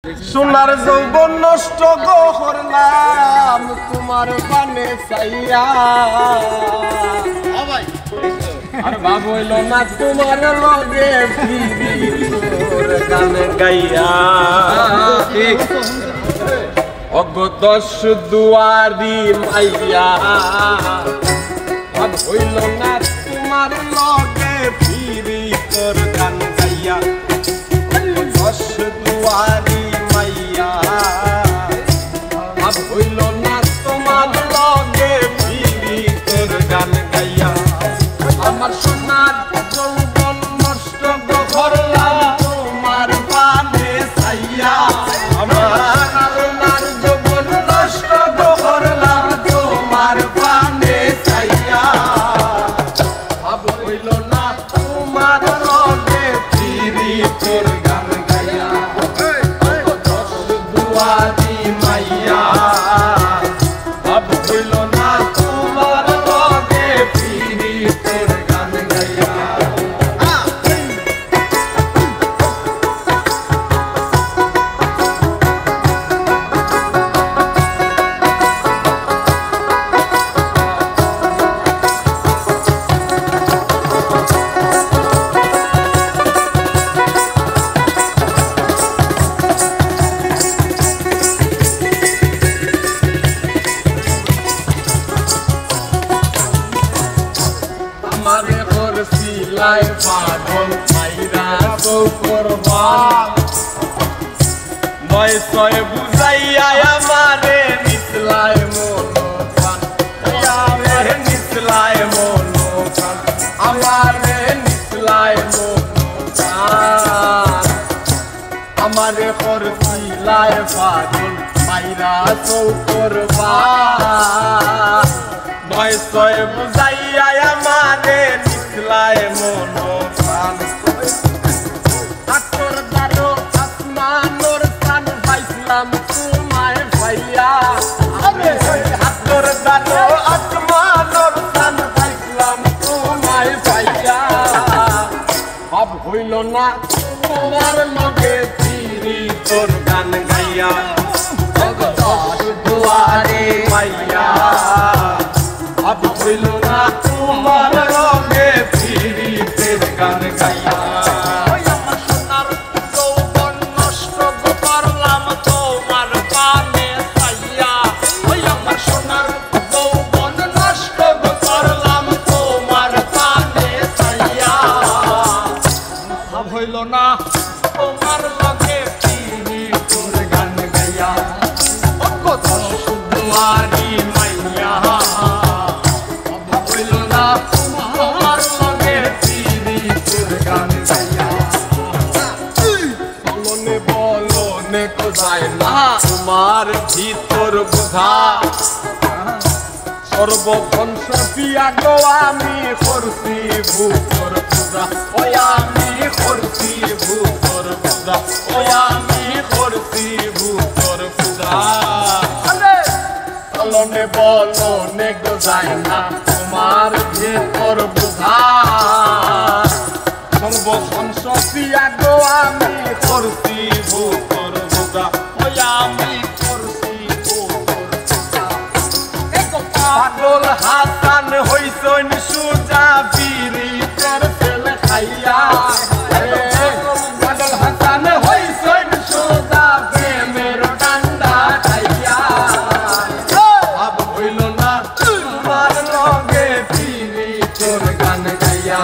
সোনার যৌবন নষ্ট গো করলাম তোমার পানে চাইয়া আর ভাব হইল না তোমার লগে ফিরি তোর গান গাইয়া অগো দশ দুয়ারি মাইয়া ভাব হইল না তোমার লগে ফিরি তোর গান গাইয়া দশ দুয়ারি মাইয়া ভাব হইল না তোমার লগে ফিরি তোর গান গাইয়া আমার সোনার যৌবন নষ্ট করলাম তোমার পানে চাইয়া আমার সোনার যৌবন নষ্ট করলাম তোমার পানে চাইয়া ভাব হইল না তোমার লগে ফিরি তোর গান গাইয়া দশ দুয়ারি মাইয়া ভাব হইল না তোমার লগে ফিরি তোর গান গাইয়া আমারে করছিলাই পাগল মাইরা তো করবান নয় ছয় বুঝাইয়া আমারে নিসলাই মনোপ্রাণ আমারে নিসলাই মনোপ্রাণ আমারে নিসলাই মনোপ্রাণ আমারে করছিলাই পাগল মাইরা তো করবান নয় ছয় বুঝাইয়া আমারে নিসলাই মনোপ্রাণ আতর দারো আসমানোর প্রাণ পাইছিলাম তোমায় ভাইয়া আতর দারো আসমানোর প্রাণ পাইছিলাম তোমায় ভাইয়া ভাব হইল না তোমার লগে ফিরি তোর গান গাইয়া দশ দুয়ারে মাইয়া ভাব হইল না তোমার লগে ফিরি তোর গান গাইয়া আমার সোনার যৌবন নষ্ট করলাম তোমার পানে চাইয়া আমার সোনার যৌবন নষ্ট করলাম তোমার পানে চাইয়া ভাব হইল না তোমার লগে ফিরি তোর গান গাইয়া দশ দুয়ারি মাইয়া হইল না তোমার লগে ফিরি তোর গান গাইয়া বলনে বলনে কোথায় না তোমার ভিতর বোঝা সর্বক্ষণ সফিয়া গো আমি করছি ভূতর পূজা ওই আমি করছি ভূতর পূজা ওই আমি করছি ভূতর পূজা বলনে বলনে গোজায় না তোমার ভেতর বোঝা সর্বক্ষণ সফিয়া গো আমি করছি ভূতর বোঝা ওই আমি করছি ভূতর বোঝা পাগল হাসান হইছন সুজা বিড়ি তোর ছেলে খাইয়া পাগল হাসান হইছন সুজা প্রেমের ডান্ডা খাইয়া ভাব হইল না তোমার লগে ফিরি তোর গান গাইয়া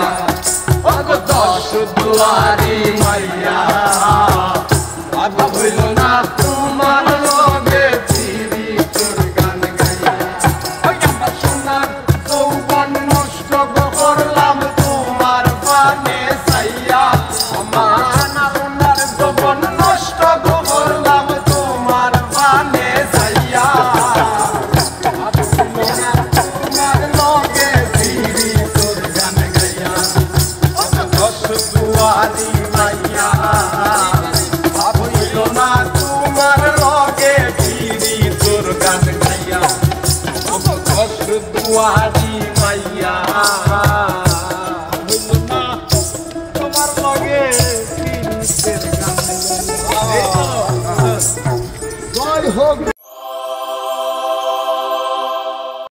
দশ দুয়ারি মাইয়া ভাব হইল না তোমার লগে ফিরি তোর গান গাইয়া আমার সোনার যৌবন নষ্ট করলাম তোমার পানে চাইয়া আমার সোনার যৌবন নষ্ট করলাম তোমার পানে চাইয়া তোমার লগে ফিরি তোর গান গাইয়া দশ দুয়ারি মাইয়া ভাব হইল না জয় হোক।